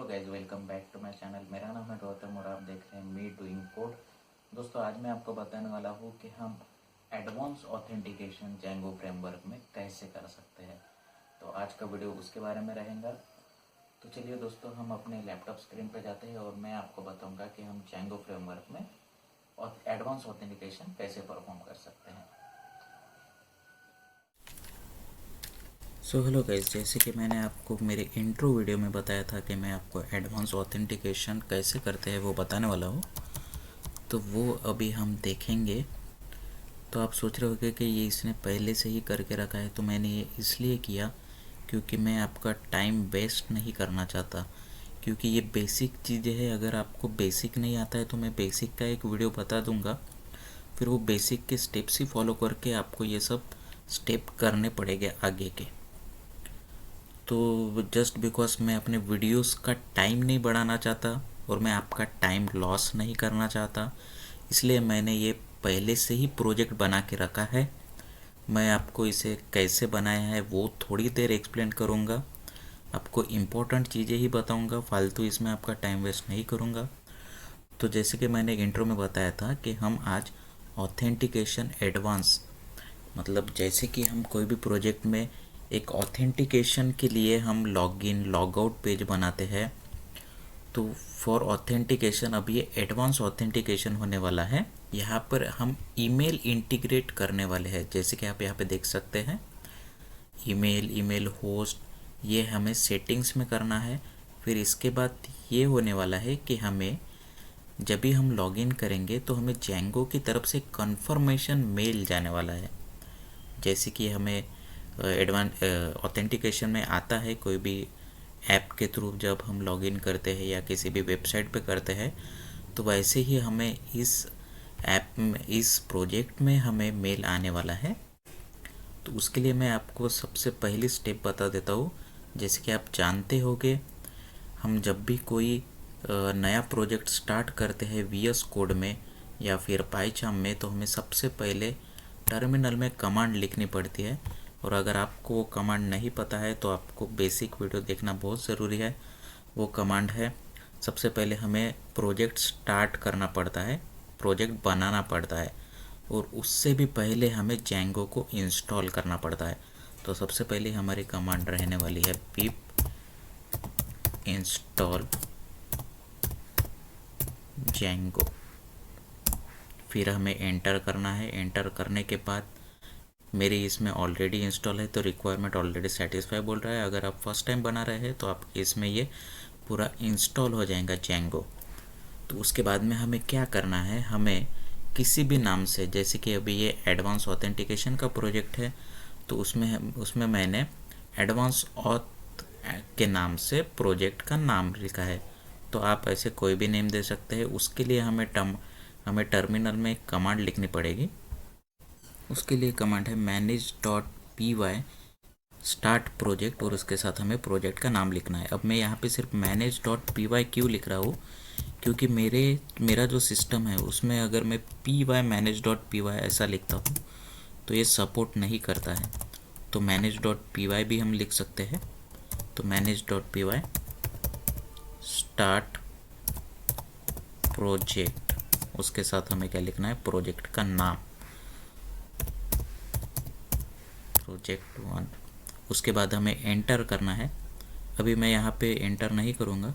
Hello guys, welcome back to my channel. मेरा नाम है गौतम और आप देख रहे हैं मी डूइंग कोड। दोस्तों, आज मैं आपको बताने वाला हूँ कि हम एडवांस ऑथेंटिकेशन जेंगो फ्रेमवर्क में कैसे कर सकते हैं। तो आज का वीडियो उसके बारे में रहेगा। तो चलिए दोस्तों, हम अपने लैपटॉप स्क्रीन पर जाते हैं और मैं आपको बताऊँगा कि हम जेंगो फ्रेमवर्क में एडवांस ऑथेंटिकेशन कैसे परफॉर्म कर सकते हैं। हेलो गाइस, जैसे कि मैंने आपको मेरे इंट्रो वीडियो में बताया था कि मैं आपको एडवांस ऑथेंटिकेशन कैसे करते हैं वो बताने वाला हूँ। तो वो अभी हम देखेंगे। तो आप सोच रहे होंगे कि ये इसने पहले से ही करके रखा है। तो मैंने ये इसलिए किया क्योंकि मैं आपका टाइम वेस्ट नहीं करना चाहता, क्योंकि ये बेसिक चीज़ें हैं। अगर आपको बेसिक नहीं आता है तो मैं बेसिक का एक वीडियो बता दूंगा, फिर वो बेसिक के स्टेप्स ही फॉलो करके आपको ये सब स्टेप करने पड़ेंगे आगे के। तो जस्ट बिकॉज मैं अपने वीडियोस का टाइम नहीं बढ़ाना चाहता और मैं आपका टाइम लॉस नहीं करना चाहता, इसलिए मैंने ये पहले से ही प्रोजेक्ट बना के रखा है। मैं आपको इसे कैसे बनाया है वो थोड़ी देर एक्सप्लेन करूँगा। आपको इम्पोर्टेंट चीज़ें ही बताऊँगा, फालतू इसमें आपका टाइम वेस्ट नहीं करूँगा। तो जैसे कि मैंने इंट्रो में बताया था कि हम आज ऑथेंटिकेशन एडवांस, मतलब जैसे कि हम कोई भी प्रोजेक्ट में एक ऑथेंटिकेशन के लिए हम लॉगिन लॉगआउट पेज बनाते हैं, तो फॉर ऑथेंटिकेशन अब ये एडवांस ऑथेंटिकेशन होने वाला है। यहाँ पर हम ईमेल इंटीग्रेट करने वाले हैं। जैसे कि आप यहाँ पे देख सकते हैं, ईमेल होस्ट, ये हमें सेटिंग्स में करना है। फिर इसके बाद ये होने वाला है कि हमें जब भी हम लॉगिन करेंगे तो हमें जेंगो की तरफ से कंफर्मेशन मेल जाने वाला है। जैसे कि हमें एडवांस ऑथेंटिकेशन में आता है, कोई भी ऐप के थ्रू जब हम लॉगिन करते हैं या किसी भी वेबसाइट पे करते हैं, तो वैसे ही हमें इस ऐप में, इस प्रोजेक्ट में हमें मेल आने वाला है। तो उसके लिए मैं आपको सबसे पहली स्टेप बता देता हूँ। जैसे कि आप जानते होंगे, हम जब भी कोई नया प्रोजेक्ट स्टार्ट करते हैं वीएस कोड में या फिर पाइथन में, तो हमें सबसे पहले टर्मिनल में कमांड लिखनी पड़ती है। और अगर आपको वो कमांड नहीं पता है तो आपको बेसिक वीडियो देखना बहुत ज़रूरी है। वो कमांड है, सबसे पहले हमें प्रोजेक्ट स्टार्ट करना पड़ता है, प्रोजेक्ट बनाना पड़ता है, और उससे भी पहले हमें जेंगो को इंस्टॉल करना पड़ता है। तो सबसे पहले हमारी कमांड रहने वाली है पिप इंस्टॉल जेंगो। फिर हमें एंटर करना है। एंटर करने के बाद मेरी इसमें ऑलरेडी इंस्टॉल है तो रिक्वायरमेंट ऑलरेडी सेटिस्फाई बोल रहा है। अगर आप फर्स्ट टाइम बना रहे हैं तो आप इसमें ये पूरा इंस्टॉल हो जाएगा जेंगो। तो उसके बाद में हमें क्या करना है, हमें किसी भी नाम से, जैसे कि अभी ये एडवांस ऑथेंटिकेशन का प्रोजेक्ट है तो उसमें मैंने एडवांस ऑथ के नाम से प्रोजेक्ट का नाम लिखा है। तो आप ऐसे कोई भी नेम दे सकते हैं। उसके लिए हमें टर्मिनल में एक कमांड लिखनी पड़ेगी। उसके लिए कमांड है manage.py स्टार्ट प्रोजेक्ट, और उसके साथ हमें प्रोजेक्ट का नाम लिखना है। अब मैं यहाँ पे सिर्फ manage.py क्यों लिख रहा हूँ, क्योंकि मेरा जो सिस्टम है उसमें अगर मैं py manage.py ऐसा लिखता हूँ तो ये सपोर्ट नहीं करता है। तो manage.py भी हम लिख सकते हैं। तो manage.py स्टार्ट प्रोजेक्ट, उसके साथ हमें क्या लिखना है, प्रोजेक्ट का नाम, प्रोजेक्ट 1। उसके बाद हमें एंटर करना है। अभी मैं यहाँ पे एंटर नहीं करूँगा।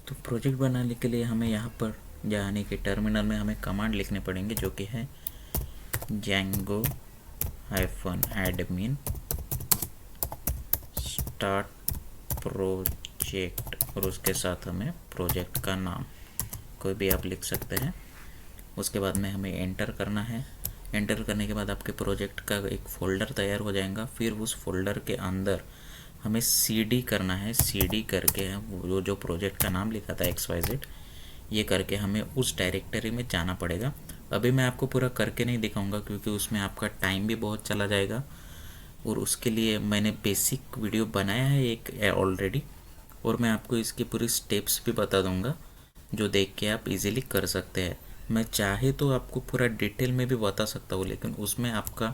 तो प्रोजेक्ट बनाने के लिए हमें यहाँ पर यानी कि टर्मिनल में हमें कमांड लिखने पड़ेंगे, जो कि है जेंगो -admin स्टार्ट प्रोजेक्ट, और उसके साथ हमें प्रोजेक्ट का नाम कोई भी आप लिख सकते हैं। उसके बाद में हमें एंटर करना है। एंटर करने के बाद आपके प्रोजेक्ट का एक फ़ोल्डर तैयार हो जाएगा। फिर उस फोल्डर के अंदर हमें cd करना है। cd करके वो जो प्रोजेक्ट का नाम लिखा था XYZ, ये करके हमें उस डायरेक्टरी में जाना पड़ेगा। अभी मैं आपको पूरा करके नहीं दिखाऊंगा क्योंकि उसमें आपका टाइम भी बहुत चला जाएगा, और उसके लिए मैंने बेसिक वीडियो बनाया है एक ऑलरेडी, और मैं आपको इसकी पूरी स्टेप्स भी बता दूंगा जो देख के आप इजीली कर सकते हैं। मैं चाहे तो आपको पूरा डिटेल में भी बता सकता हूँ, लेकिन उसमें आपका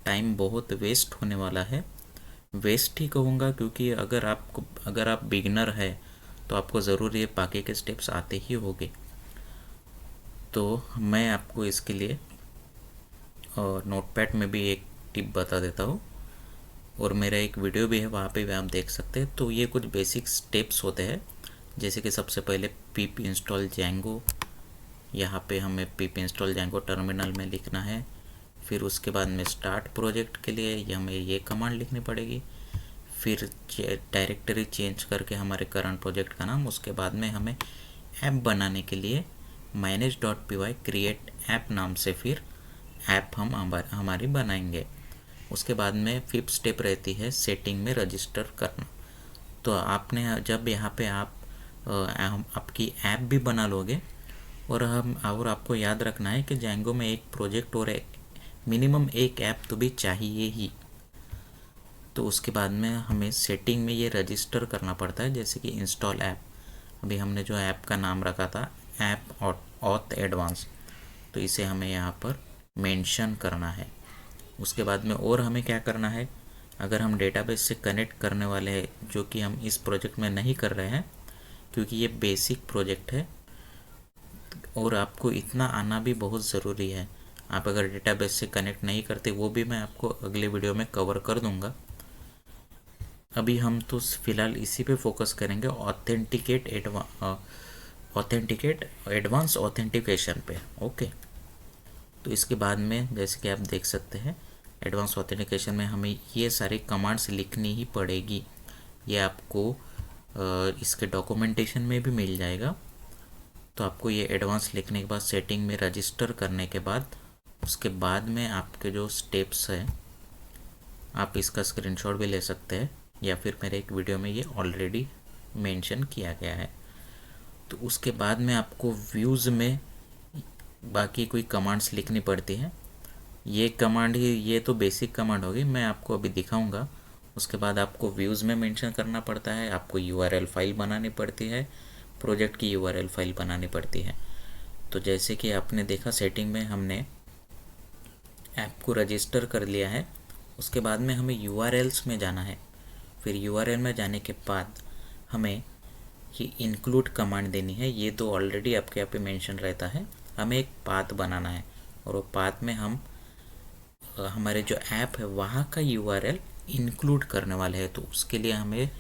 टाइम बहुत वेस्ट होने वाला है। वेस्ट ही कहूँगा, क्योंकि अगर आप बिगनर है तो आपको ज़रूर ये बाकी के स्टेप्स आते ही होंगे। तो मैं आपको इसके लिए नोटपैड में भी एक टिप बता देता हूँ, और मेरा एक वीडियो भी है, वहाँ पे भी आप देख सकते हैं। तो ये कुछ बेसिक स्टेप्स होते हैं, जैसे कि सबसे पहले पिप इंस्टॉल जेंगो। यहाँ पे हमें पिप इंस्टॉल जेंगो टर्मिनल में लिखना है। फिर उसके बाद में स्टार्ट प्रोजेक्ट के लिए हमें ये कमांड लिखनी पड़ेगी। फिर डायरेक्टरी चेंज करके हमारे करंट प्रोजेक्ट का नाम, उसके बाद में हमें ऐप बनाने के लिए manage.py क्रिएट ऐप नाम से फिर ऐप हम हमारी बनाएंगे। उसके बाद में फिफ्थ स्टेप रहती है सेटिंग में रजिस्टर करना। तो आपने जब यहाँ पे आप आपकी ऐप भी बना लोगे, और आपको याद रखना है कि जेंगो में एक प्रोजेक्ट और मिनिमम एक ऐप तो भी चाहिए ही। तो उसके बाद में हमें सेटिंग में ये रजिस्टर करना पड़ता है, जैसे कि इंस्टॉल ऐप। अभी हमने जो ऐप का नाम रखा था ऐप ऑथ एडवांस, तो इसे हमें यहाँ पर मेंशन करना है। उसके बाद में और हमें क्या करना है, अगर हम डेटाबेस से कनेक्ट करने वाले हैं, जो कि हम इस प्रोजेक्ट में नहीं कर रहे हैं क्योंकि ये बेसिक प्रोजेक्ट है और आपको इतना आना भी बहुत ज़रूरी है। आप अगर डेटाबेस से कनेक्ट नहीं करते, वो भी मैं आपको अगले वीडियो में कवर कर दूंगा। अभी हम तो फिलहाल इसी पे फोकस करेंगे, ऑथेंटिकेट एडवांस ऑथेंटिकेशन पे। ओके, तो इसके बाद में जैसे कि आप देख सकते हैं, एडवांस ऑथेंटिकेशन में हमें ये सारी कमांड्स लिखनी ही पड़ेगी। ये आपको इसके डॉक्यूमेंटेशन में भी मिल जाएगा। तो आपको ये एडवांस लिखने के बाद सेटिंग में रजिस्टर करने के बाद, उसके बाद में आपके जो स्टेप्स हैं, आप इसका स्क्रीनशॉट भी ले सकते हैं, या फिर मेरे एक वीडियो में ये ऑलरेडी मेंशन किया गया है। तो उसके बाद में आपको व्यूज़ में बाकी कोई कमांड्स लिखनी पड़ती है। ये कमांड ही, ये तो बेसिक कमांड होगी, मैं आपको अभी दिखाऊंगा। उसके बाद आपको व्यूज़ में मेंशन करना पड़ता है, आपको यूआरएल फाइल बनानी पड़ती है, प्रोजेक्ट की यूआरएल फाइल बनानी पड़ती है। तो जैसे कि आपने देखा, सेटिंग में हमने ऐप को रजिस्टर कर लिया है। उसके बाद में हमें यूआरएल्स में जाना है। फिर यूआरएल में जाने के बाद हमें ये इंक्लूड कमांड देनी है। ये तो ऑलरेडी आपके यहाँ पे मेंशन रहता है। हमें एक पाथ बनाना है, और वो पाथ में हम हमारे जो ऐप है वहाँ का यूआरएल इंक्लूड करने वाले हैं। तो उसके लिए हमें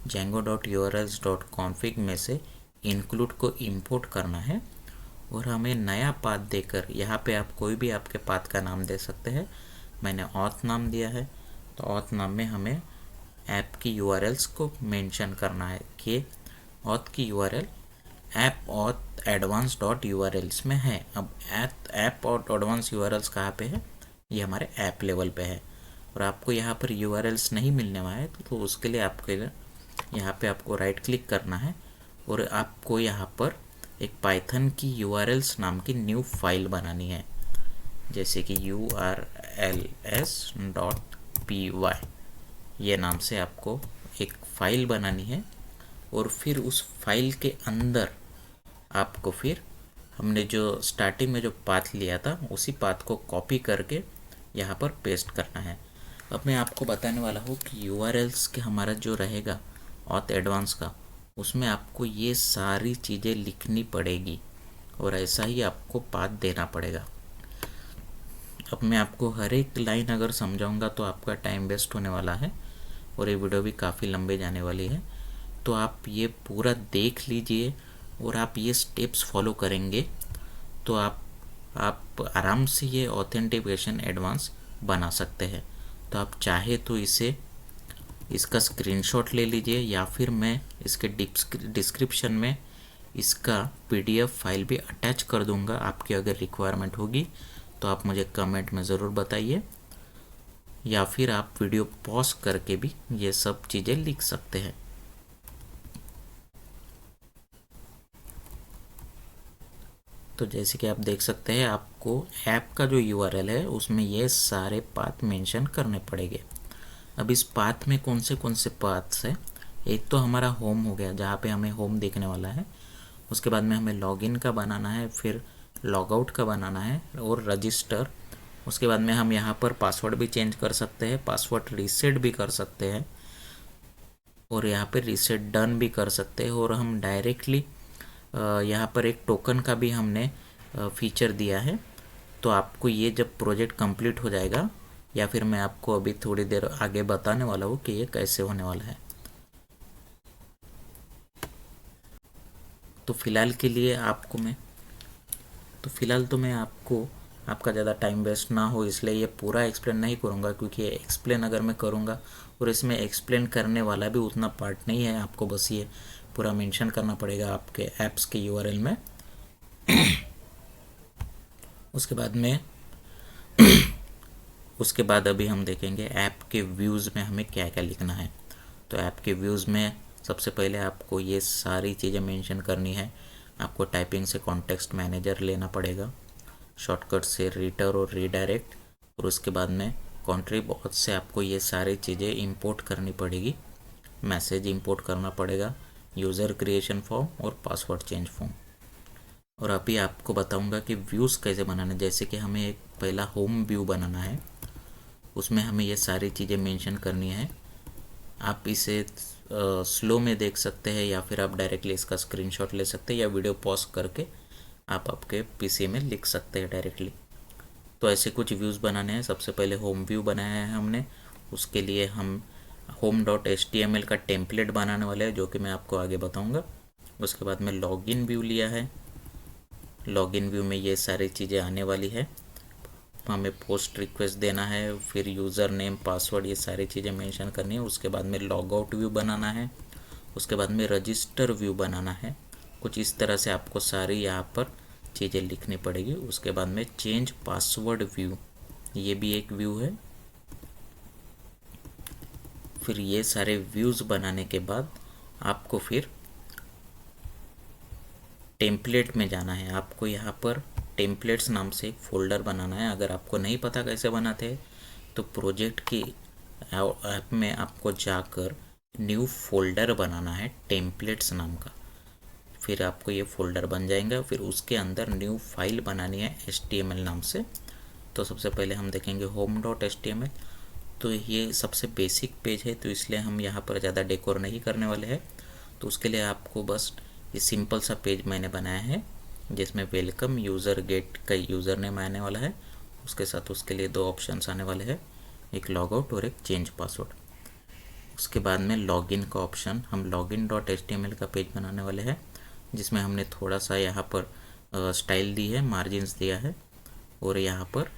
django.urls.config में से इंक्लूड को इंपोर्ट करना है, और हमें नया पाथ देकर, यहाँ पे आप कोई भी आपके पाथ का नाम दे सकते हैं। मैंने ऑथ नाम दिया है, तो ऑथ नाम में हमें ऐप की यूआरएल्स को मेंशन करना है कि ऑथ की URL app auth advance dot URLs में है। अब ऐप ऑथ एडवांस यूआरएल्स कहाँ पे है, ये हमारे ऐप लेवल पे है, और आपको यहाँ पर यूआरएल्स नहीं मिलने वाला है। तो उसके लिए आपके यहाँ पे आपको राइट क्लिक करना है, और आपको यहाँ पर एक पाइथन की यूआरएल्स नाम की न्यू फाइल बनानी है, जैसे कि urls.py ये नाम से आपको एक फाइल बनानी है। और फिर उस फाइल के अंदर आपको फिर हमने जो स्टार्टिंग में जो पाथ लिया था, उसी पाथ को कॉपी करके यहाँ पर पेस्ट करना है। अब मैं आपको बताने वाला हूँ कि यूआरएल्स के हमारा जो रहेगा ऑथ एडवांस का, उसमें आपको ये सारी चीज़ें लिखनी पड़ेगी, और ऐसा ही आपको पाथ देना पड़ेगा। अब मैं आपको हर एक लाइन अगर समझाऊंगा तो आपका टाइम वेस्ट होने वाला है, और ये वीडियो भी काफ़ी लंबे जाने वाली है। तो आप ये पूरा देख लीजिए, और आप ये स्टेप्स फॉलो करेंगे तो आप आराम से ये ऑथेंटिकेशन एडवांस बना सकते हैं। तो आप चाहे तो इसका स्क्रीनशॉट ले लीजिए, या फिर मैं इसके डिस्क्रिप्शन में इसका पीडीएफ फाइल भी अटैच कर दूंगा। आपकी अगर रिक्वायरमेंट होगी तो आप मुझे कमेंट में ज़रूर बताइए, या फिर आप वीडियो पॉज करके भी ये सब चीज़ें लिख सकते हैं। तो जैसे कि आप देख सकते हैं, आपको ऐप का जो यूआरएल है उसमें ये सारे पाथ मेंशन करने पड़ेंगे। अब इस पाथ में कौन से पाथ्स है, एक तो हमारा होम हो गया, जहाँ पे हमें होम देखने वाला है। उसके बाद में हमें लॉगिन का बनाना है, फिर लॉगआउट का बनाना है, और रजिस्टर उसके बाद में हम यहाँ पर पासवर्ड भी चेंज कर सकते हैं, पासवर्ड रीसेट भी कर सकते हैं और यहाँ पर रीसेट डन भी कर सकते हैं। और हम डायरेक्टली यहाँ पर एक टोकन का भी हमने फीचर दिया है। तो आपको ये जब प्रोजेक्ट कंप्लीट हो जाएगा या फिर मैं आपको अभी थोड़ी देर आगे बताने वाला हूँ कि ये कैसे होने वाला है। तो फिलहाल के लिए आपको आपका ज़्यादा टाइम वेस्ट ना हो इसलिए ये पूरा एक्सप्लेन नहीं करूँगा, क्योंकि ये एक्सप्लेन अगर मैं करूँगा और इसमें एक्सप्लेन करने वाला भी उतना पार्ट नहीं है, आपको बस ये पूरा मेंशन करना पड़ेगा आपके ऐप्स के यूआरएल में। उसके बाद अभी हम देखेंगे ऐप के व्यूज़ में हमें क्या क्या लिखना है। तो ऐप के व्यूज़ में सबसे पहले आपको ये सारी चीज़ें मेंशन करनी है। आपको टाइपिंग से कॉन्टेक्स्ट मैनेजर लेना पड़ेगा, शॉर्टकट से रीटर और रीडायरेक्ट, और उसके बाद में कंट्री ऑथ से आपको ये सारी चीज़ें इंपोर्ट करनी पड़ेगी। मैसेज इंपोर्ट करना पड़ेगा, यूज़र क्रिएशन फॉर्म और पासवर्ड चेंज फॉर्म। और अभी आपको बताऊंगा कि व्यूज़ कैसे बनाना है। जैसे कि हमें एक पहला होम व्यू बनाना है, उसमें हमें ये सारी चीज़ें मेंशन करनी है। आप इसे स्लो में देख सकते हैं या फिर आप डायरेक्टली इसका स्क्रीनशॉट ले सकते हैं या वीडियो पॉज करके आप आपके पीसी में लिख सकते हैं डायरेक्टली। तो ऐसे कुछ व्यूज़ बनाने हैं। सबसे पहले होम व्यू बनाया है हमने, उसके लिए हम home.html का टेम्पलेट बनाने वाले हैं, जो कि मैं आपको आगे बताऊंगा। उसके बाद में लॉगिन व्यू लिया है। लॉगिन व्यू में ये सारी चीज़ें आने वाली है। हमें पोस्ट रिक्वेस्ट देना है, फिर यूज़र नेम पासवर्ड ये सारी चीज़ें मेंशन करनी है। उसके बाद में लॉग आउट व्यू बनाना है। उसके बाद में रजिस्टर व्यू बनाना है। कुछ इस तरह से आपको सारी यहाँ पर चीज़ें लिखनी पड़ेगी। उसके बाद में चेंज पासवर्ड व्यू, ये भी एक व्यू है। फिर ये सारे व्यूज़ बनाने के बाद आपको फिर टेम्पलेट में जाना है। आपको यहाँ पर टेम्पलेट्स नाम से एक फ़ोल्डर बनाना है। अगर आपको नहीं पता कैसे बनाते हैं तो प्रोजेक्ट की ऐप में आपको जाकर न्यू फोल्डर बनाना है टेम्पलेट्स नाम का। फिर आपको ये फ़ोल्डर बन जाएगा। फिर उसके अंदर न्यू फाइल बनानी है HTML नाम से। तो सबसे पहले हम देखेंगे home.html। तो ये सबसे बेसिक पेज है, तो इसलिए हम यहाँ पर ज़्यादा डेकोर नहीं करने वाले हैं। तो उसके लिए आपको बस ये सिंपल सा पेज मैंने बनाया है, जिसमें वेलकम यूज़र गेट का यूज़र नेम आने वाला है। उसके साथ उसके लिए दो ऑप्शंस आने वाले हैं, एक लॉग आउट और एक चेंज पासवर्ड। उसके बाद में लॉगिन का ऑप्शन, हम login.html का पेज बनाने वाले हैं, जिसमें हमने थोड़ा सा यहाँ पर स्टाइल दी है, मार्जिन्स दिया है, और यहाँ पर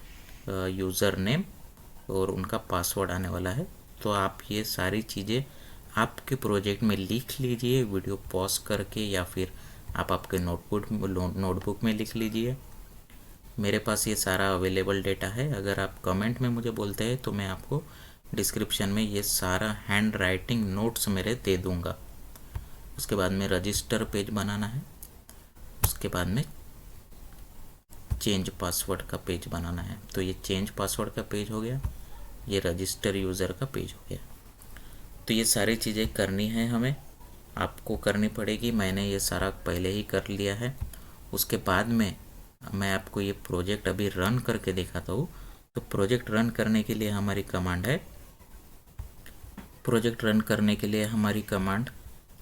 यूज़र नेम और उनका पासवर्ड आने वाला है। तो आप ये सारी चीज़ें आपके प्रोजेक्ट में लिख लीजिए वीडियो पॉज करके, या फिर आप आपके नोटबुक में लिख लीजिए। मेरे पास ये सारा अवेलेबल डेटा है। अगर आप कमेंट में मुझे बोलते हैं तो मैं आपको डिस्क्रिप्शन में ये सारा हैंड राइटिंग नोट्स मेरे दे दूँगा। उसके बाद में रजिस्टर पेज बनाना है। उसके बाद में चेंज पासवर्ड का पेज बनाना है। तो ये चेंज पासवर्ड का पेज हो गया, ये रजिस्टर यूज़र का पेज हो गया। तो ये सारी चीज़ें करनी है, हमें आपको करनी पड़ेगी। मैंने ये सारा पहले ही कर लिया है। उसके बाद में मैं आपको ये प्रोजेक्ट अभी रन करके दिखाता हूँ। तो प्रोजेक्ट रन करने के लिए हमारी कमांड है,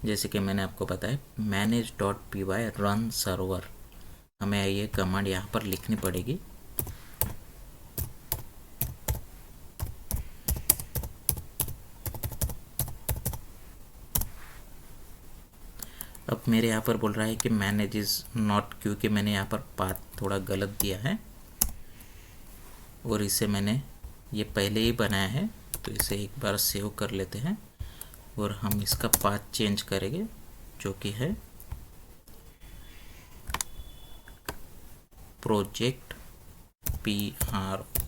जैसे कि मैंने आपको बताया manage.py run server। हमें ये कमांड यहाँ पर लिखनी पड़ेगी। अब मेरे यहाँ पर बोल रहा है कि मैनेज इज़ नॉट, क्योंकि मैंने यहाँ पर पाथ थोड़ा गलत दिया है और इसे मैंने ये पहले ही बनाया है। तो इसे एक बार सेव कर लेते हैं और हम इसका पाथ चेंज करेंगे, जो कि है प्रोजेक्ट PROJECT।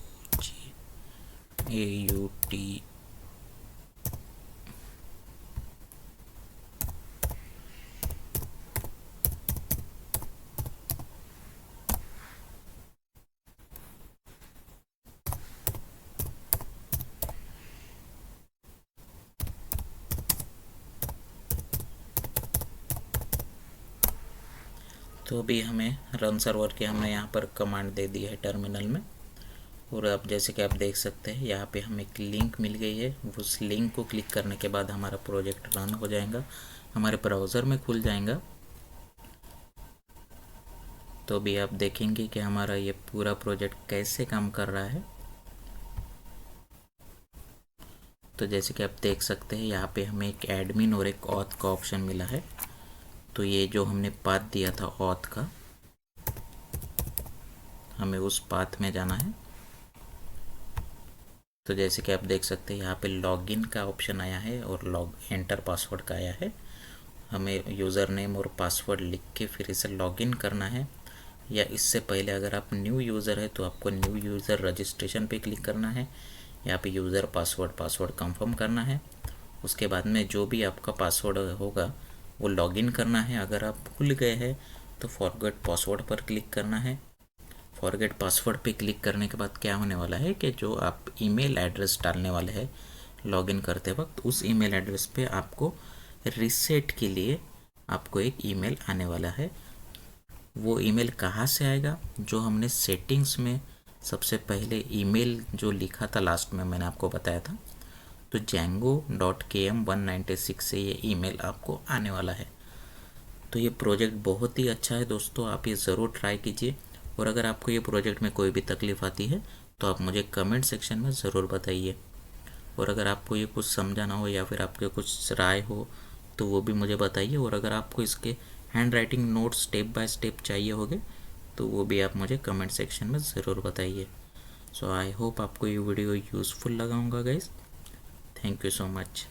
तो अभी हमें रन सर्वर के हमने यहाँ पर कमांड दे दी है टर्मिनल में। और अब जैसे कि आप देख सकते हैं यहाँ पे हमें एक लिंक मिल गई है। उस लिंक को क्लिक करने के बाद हमारा प्रोजेक्ट रन हो जाएगा, हमारे ब्राउज़र में खुल जाएगा। तो अभी आप देखेंगे कि हमारा ये पूरा प्रोजेक्ट कैसे काम कर रहा है। तो जैसे कि आप देख सकते हैं यहाँ पे हमें एक एडमिन और एक ऑथ का ऑप्शन मिला है। तो ये जो हमने पाथ दिया था ऑथ का, हमें उस पाथ में जाना है। तो जैसे कि आप देख सकते हैं यहाँ पे लॉगिन का ऑप्शन आया है और लॉग एंटर पासवर्ड का आया है। हमें यूज़र नेम और पासवर्ड लिख के फिर इसे लॉगिन करना है, या इससे पहले अगर आप न्यू यूज़र है तो आपको न्यू यूज़र रजिस्ट्रेशन पे क्लिक करना है। यहाँ पे यूज़र पासवर्ड कंफर्म करना है। उसके बाद में जो भी आपका पासवर्ड होगा वो लॉगिन करना है। अगर आप भूल गए हैं तो फॉरगेट पासवर्ड पर क्लिक करना है। फॉरगेट पासवर्ड पे क्लिक करने के बाद क्या होने वाला है कि जो आप ईमेल एड्रेस डालने वाले हैं लॉगिन करते वक्त, उस ईमेल एड्रेस पे आपको रीसेट के लिए आपको एक ईमेल आने वाला है। वो ईमेल कहाँ से आएगा? जो हमने सेटिंग्स में सबसे पहले ईमेल जो लिखा था लास्ट में मैंने आपको बताया था, तो django.km196 से ये ईमेल आपको आने वाला है। तो ये प्रोजेक्ट बहुत ही अच्छा है दोस्तों, आप ये ज़रूर ट्राई कीजिए। और अगर आपको ये प्रोजेक्ट में कोई भी तकलीफ़ आती है तो आप मुझे कमेंट सेक्शन में ज़रूर बताइए। और अगर आपको ये कुछ समझाना हो या फिर आपके कुछ राय हो तो वो भी मुझे बताइए। और अगर आपको इसके hand writing notes step by step चाहिए होंगे तो वो भी आप मुझे कमेंट सेक्शन में ज़रूर बताइए। सो आई होप आपको ये वीडियो यूज़फुल लगा होगा guys. Thank you so much.